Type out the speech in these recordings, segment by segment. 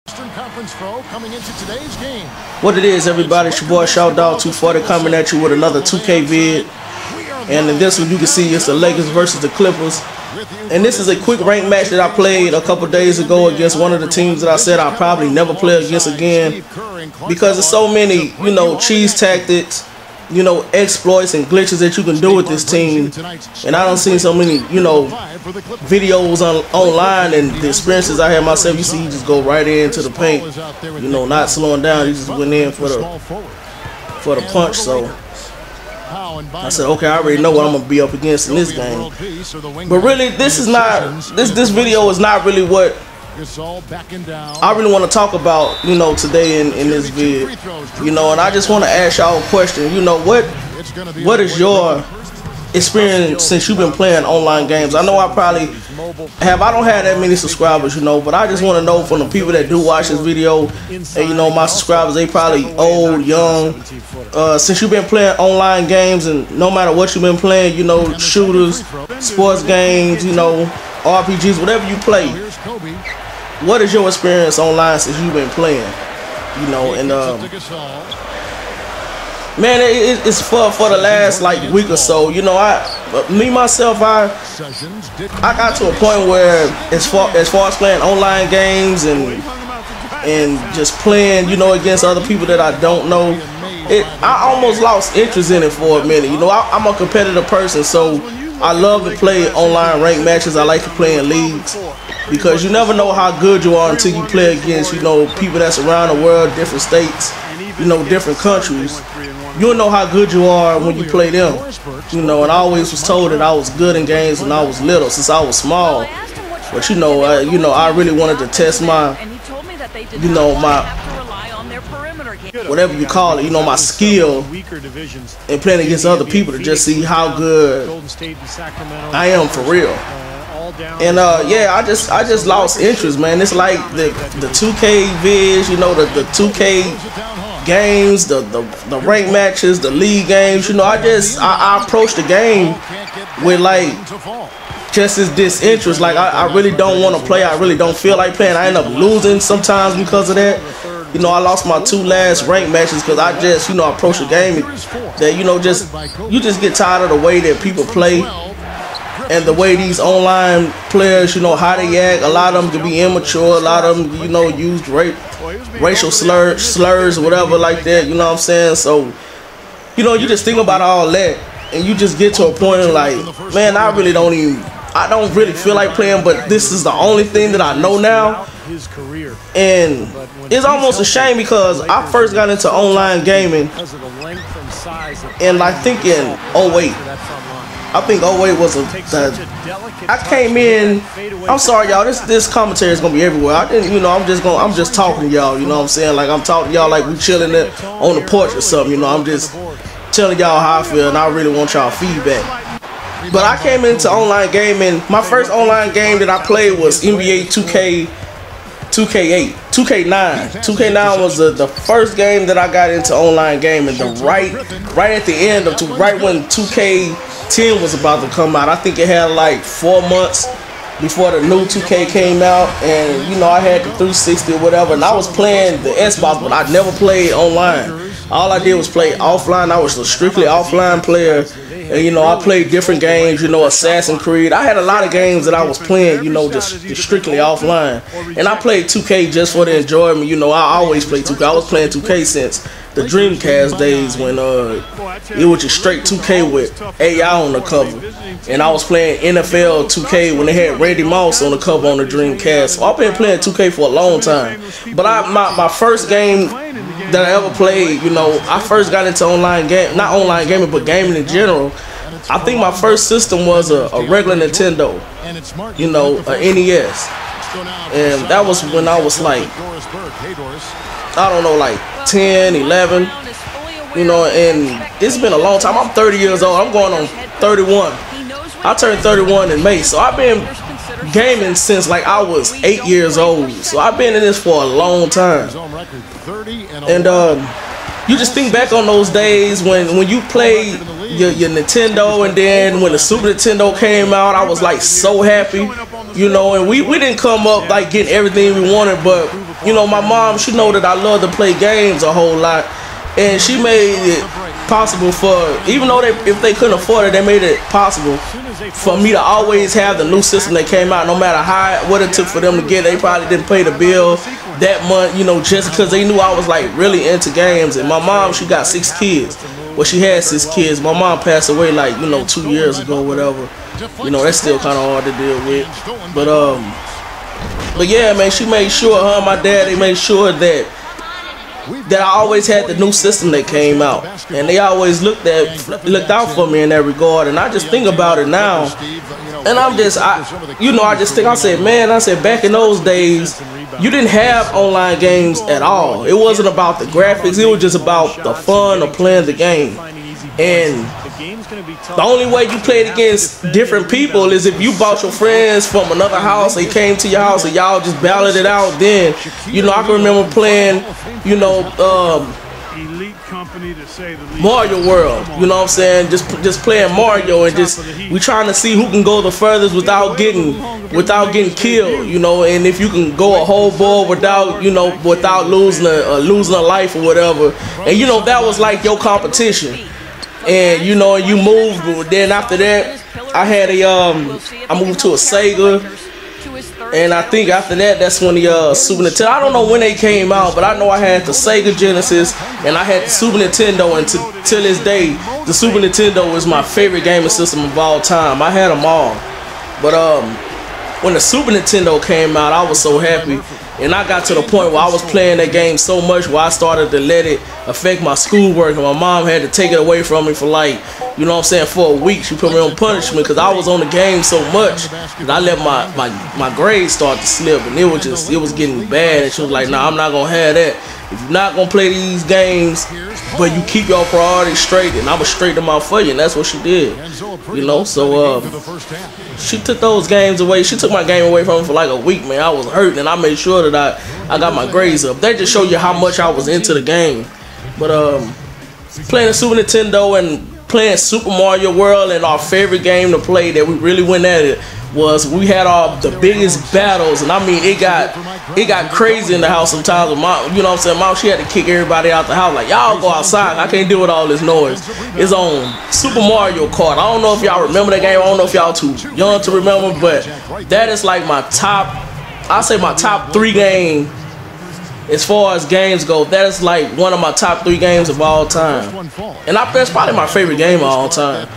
Conference foe coming into today's game. What it is, everybody, it's your boy Shout Dog 240 coming at you with another 2K vid. And in this one you can see it's the Lakers versus the Clippers. And this is a quick rank match that I played a couple days ago against one of the teams that I said I'll probably never play against again, because there's so many, cheese tactics, exploits and glitches that you can do with this team. And I don't see so many, videos online, and the experiences I had myself. You see, you just go right into the paint, not slowing down. He just went in for the punch. So I said, okay, I already know what I'm gonna be up against in this game. But really, this video is not really what I really want to talk about, today in this vid. And I just want to ask y'all a question. What is your experience since you've been playing online games? I know I probably I don't have that many subscribers, but I just want to know from the people that do watch this video, and my subscribers, they probably old, young, since you've been playing online games, and no matter what you've been playing, shooters, sports games, RPGs, whatever you play, what is your experience online since you've been playing? Man, it's for the last week or so. I got to a point where as far as playing online games and just playing, against other people that I don't know, I almost lost interest in it for a minute. I'm a competitive person, so I love to play online ranked matches. I like to play in leagues, because you never know how good you are until you play against, people that's around the world, different states, different countries. You'll know how good you are when you play them. And I always was told that I was good in games when I was little, since I was small. But I really wanted to test my, whatever you call it, my skill in playing against other people, to just see how good I am for real. And yeah, I just lost interest, man. It's like the 2K vids, the 2K games, the rank matches, the league games. I approach the game with just as disinterest. I really don't want to play. I really don't feel like playing. I end up losing sometimes because of that. I lost my 2 last rank matches because I just approach the game that you just get tired of the way that people play. And the way these online players, how they act. A lot of them can be immature. A lot of them, use racial slurs or whatever like that. You know what I'm saying? So, you just think about all that, and you just get to a point of man, I don't really feel like playing, but this is the only thing that I know now. And it's almost a shame, because I first got into online gaming and I think in 08. I think 08 was I came in. I'm sorry, y'all. This commentary is gonna be everywhere. I didn't, I'm just talking to y'all. You know what I'm saying? I'm talking to y'all like we chilling on the porch or something. I'm just telling y'all how I feel, and I really want y'all feedback. But I came into online gaming. My first online game that I played was NBA 2K8, 2K9. 2K9 was the first game that I got into online gaming. Right at the end of right when 2K10 was about to come out. I think it had 4 months before the new 2K came out, and I had the 360 or whatever, and I was playing the Xbox, but I never played online. All I did was play offline. I was a strictly offline player. And I played different games, Assassin's Creed. I had a lot of games that I was playing, just strictly offline. And I played 2K just for the enjoyment. I always play 2K. I was playing 2K since the Dreamcast days, when it was just straight 2K with AI on the cover. And I was playing NFL 2K when they had Randy Moss on the cover on the Dreamcast. So I've been playing 2K for a long time. But my first game that I ever played, I first got into not online gaming, but gaming in general. I think my first system was a regular Nintendo, a NES. And that was when I was I don't know, 10, 11, and it's been a long time. I'm 30 years old. I'm going on 31. I turned 31 in May. So I've been gaming since I was 8 years old. So I've been in this for a long time. And you just think back on those days when you played your Nintendo, and then when the Super Nintendo came out, I was so happy, and we didn't come up getting everything we wanted, but you know, my mom, she know that I love to play games a whole lot, and she made it possible for, even though if they couldn't afford it, they made it possible for me to always have the new system that came out, no matter what it took for them to get. They probably didn't pay the bill that month, you know, just because they knew I was like really into games. And my mom, she got 6 kids. Well, she had 6 kids. My mom passed away like, you know, 2 years ago, whatever. You know, that's still kind of hard to deal with. But yeah, man, she made sure, her and my dad, they made sure that I always had the new system that came out, and they always looked out for me in that regard. And I just think about it now, and I said, man, I said back in those days, you didn't have online games at all. It wasn't about the graphics, it was just about the fun of playing the game. And the only way you played against different people is if you bought your friends from another house, they came to your house and y'all just battled it out. Then, you know, I can remember playing, you know, Mario World, you know what I'm saying? Just playing Mario, and we trying to see who can go the furthest without getting killed, you know. And if you can go a whole board without losing a life or whatever. And you know, that was like your competition. And you know, you moved, but then after that, I moved to a Sega, and I think after that, that's when the Super Nintendo. I don't know when they came out, but I know I had the Sega Genesis and I had the Super Nintendo, and till this day, the Super Nintendo is my favorite gaming system of all time. I had them all, but when the Super Nintendo came out, I was so happy. And I got to the point where I was playing that game so much where I started to let it affect my schoolwork, and my mom had to take it away from me for like, you know what I'm saying, for a week. She put me on punishment because I was on the game so much that I let my grades start to slip, and it was getting bad. And she was like, nah, I'm not gonna have that. If you're not gonna play these games, but you keep your priorities straight, and I'ma straighten them out for you. And that's what she did, you know. So she took those games away. She took my game away from me for like a week, man. I was hurting, and I made sure that I got my grades up. That just show you how much I was into the game. But playing the Super Nintendo and playing Super Mario World, and our favorite game to play that we really went at it was, we had the biggest battles, and I mean, it got crazy in the house sometimes. Mom, you know what I'm saying, Mom, she had to kick everybody out the house, like, y'all go outside, I can't deal with all this noise. It's on Super Mario Kart. I don't know if y'all remember that game. I don't know if y'all too young to remember, but that is like my top 3 game. As far as games go, that is like one of my top 3 games of all time. And that's probably my favorite game of all time.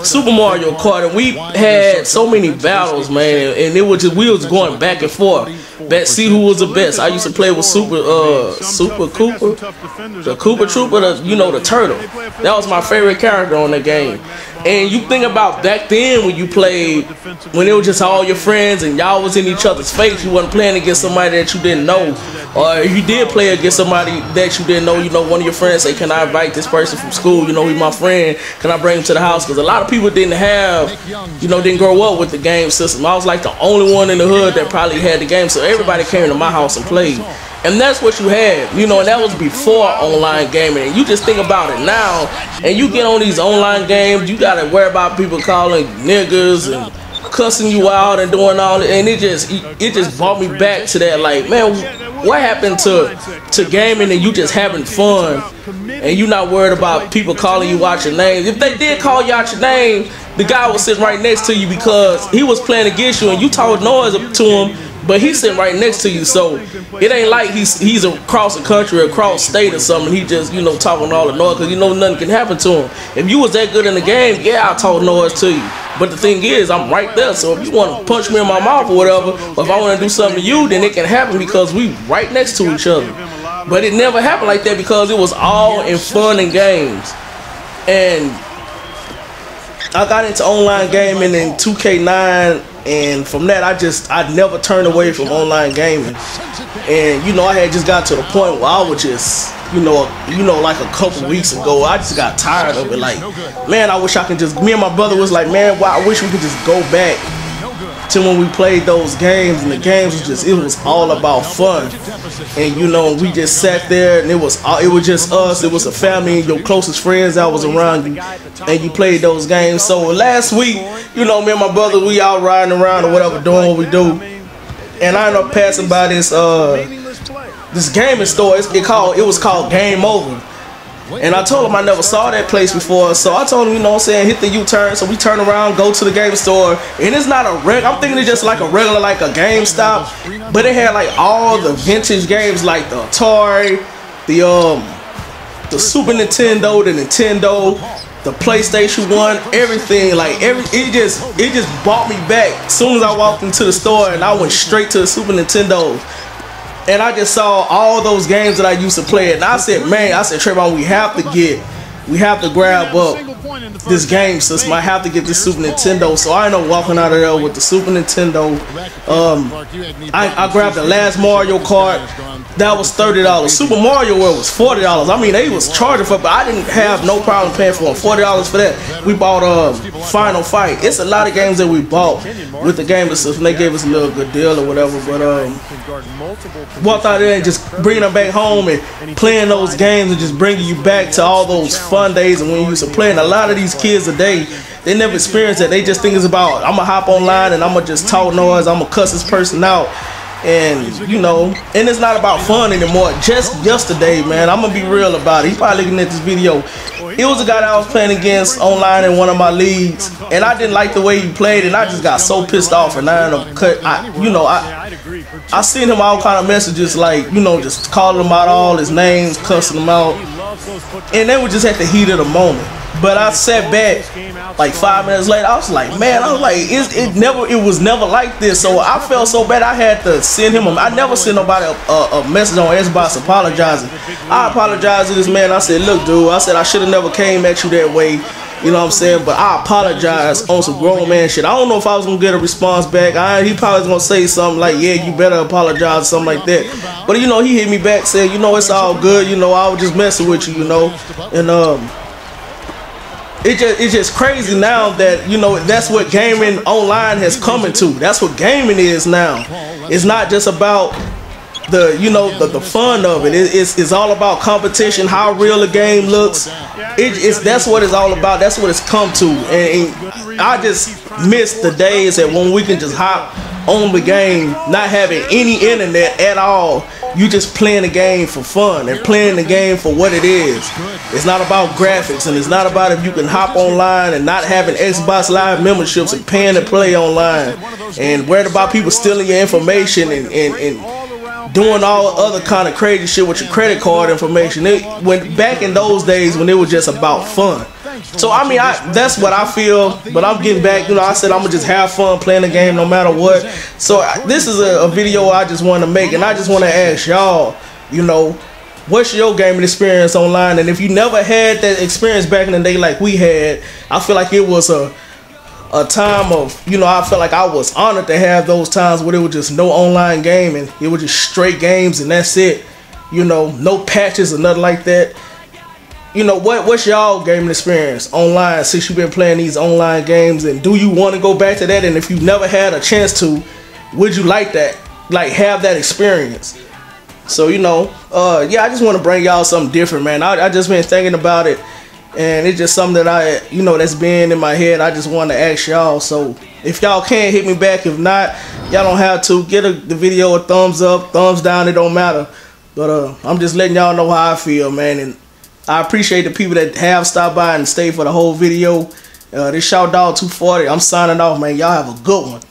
Super Mario Kart. And we had so many battles, man. And it was just, we was going back and forth. See who was the best. I used to play with Super Koopa, the Koopa Trooper, you know, the turtle. That was my favorite character on the game. And you think about back then when you played, when it was just all your friends and y'all was in each other's face. You wasn't playing against somebody that you didn't know. Or if you did play against somebody that you didn't know, you know, one of your friends say, can I invite this person from school? You know, he's my friend. Can I bring him to the house? Because a lot of people didn't grow up with the game system. I was like the only one in the hood that probably had the game. So everybody came to my house and played. And that's what you had, you know, and that was before online gaming. And you just think about it now, and you get on these online games, you gotta worry about people calling niggas and cussing you out and doing all that. And it just brought me back to that, like, man, what happened to gaming and you just having fun, and you not worried about people calling you out your name? If they did call you out your name, the guy was sitting right next to you because he was playing against you and you talked noise to him, but he's sitting right next to you. So it ain't like he's across the country, across state or something. He just, you know, talking all the noise because you know nothing can happen to him. If you was that good in the game, yeah, I'll talk noise to you. But the thing is, I'm right there. So if you want to punch me in my mouth or whatever, or if I want to do something to you, then it can happen because we right next to each other. But it never happened like that because it was all in fun and games. And I got into online gaming in 2K9, and from that I never turned away from online gaming. And you know, I had just got to the point where I was just, you know, like a couple weeks ago, I just got tired of it. Like, man, I wish I could just, me and my brother was like, man, wow, I wish we could just go back to when we played those games, and the games was just, it was all about fun. And you know, we just sat there, and it was just us, it was a family and your closest friends that was around you, and you played those games. So last week, you know, me and my brother, we out riding around or whatever, doing what we do, and I ended up passing by this this gaming store. It was called Game Over. And I told him I never saw that place before, so I told him, you know what I'm saying, hit the U-turn. So we turn around, go to the game store, and it's not I'm thinking it's just like a regular, like a GameStop, but it had like all the vintage games, like the Atari, the Super Nintendo, the Nintendo, the PlayStation 1, everything. Like it just brought me back. As soon as I walked into the store, and I went straight to the Super Nintendo. And I just saw all those games that I used to play. And I said, man, Trayvon, we have to grab up this game system. I have to get this Super Nintendo. So I ended up walking out of there with the Super Nintendo. I grabbed the last Mario Kart. That was $30. Super Mario World was $40. I mean, they was charging for it, but I didn't have no problem paying for $40 for that. We bought Final Fight. It's a lot of games that we bought with the game system. They gave us a little good deal or whatever, but walked out there and just bringing them back home and playing those games and just bringing you back to all those fun days and when you used to play. And a lot of these kids today, they never experience that. They just think it's about, I'm gonna hop online and I'm gonna just talk noise, I'm gonna cuss this person out. And you know, and it's not about fun anymore. Just yesterday, man, I'm gonna be real about it. He probably looking at this video. It was a guy that I was playing against online in one of my leagues, and I didn't like the way he played, and I just got so pissed off. And I ended up I seen him all kind of messages, like, you know, just calling him out all his names, cussing him out, and they were just at the heat of the moment. But I sat back like 5 minutes later. I was like, man, it was never like this. So I felt so bad. I had to send him. I never sent nobody a message on Xbox apologizing. I apologized to this man. I said, look, dude, I said I should have never came at you that way. You know what I'm saying? But I apologize on some grown man shit. I don't know if I was gonna get a response back. He probably was gonna say something like, yeah, you better apologize, something like that. But you know, he hit me back, said, you know, it's all good. You know, I was just messing with you. You know, and it's just crazy now that, you know, that's what gaming online has come into. That's what gaming is now. It's not just about the, you know, the fun of it. It's all about competition, how real the game looks. That's what it's all about. That's what it's come to. And I just miss the days that when we can just hop on the game, not having any internet at all. You just playing the game for fun and playing the game for what it is. It's not about graphics, and it's not about if you can hop online and not having Xbox Live memberships and paying to play online, and worried about people stealing your information and doing all other kind of crazy shit with your credit card information. It went back in those days when it was just about fun. So I mean, that's what I feel, but I'm getting back. You know, I said I'm gonna just have fun playing the game no matter what. So this is a video I just want to make, and I just want to ask y'all, you know, what's your gaming experience online? And if you never had that experience back in the day like we had, I feel like it was a time of, you know, I felt like I was honored to have those times where there was just no online gaming. It was just straight games and that's it. You know, no patches or nothing like that. You know, what's y'all gaming experience online since you've been playing these online games, and do you want to go back to that? And if you never had a chance to, would you like that? Like, have that experience? So, you know, yeah, I just want to bring y'all something different, man. I just been thinking about it, and it's just something that you know, that's been in my head. I just want to ask y'all. So if y'all can, hit me back. If not, y'all don't have to. Get the video a thumbs up, thumbs down, it don't matter. But I'm just letting y'all know how I feel, man. And I appreciate the people that have stopped by and stayed for the whole video. This Shout Dog 240. I'm signing off, man. Y'all have a good one.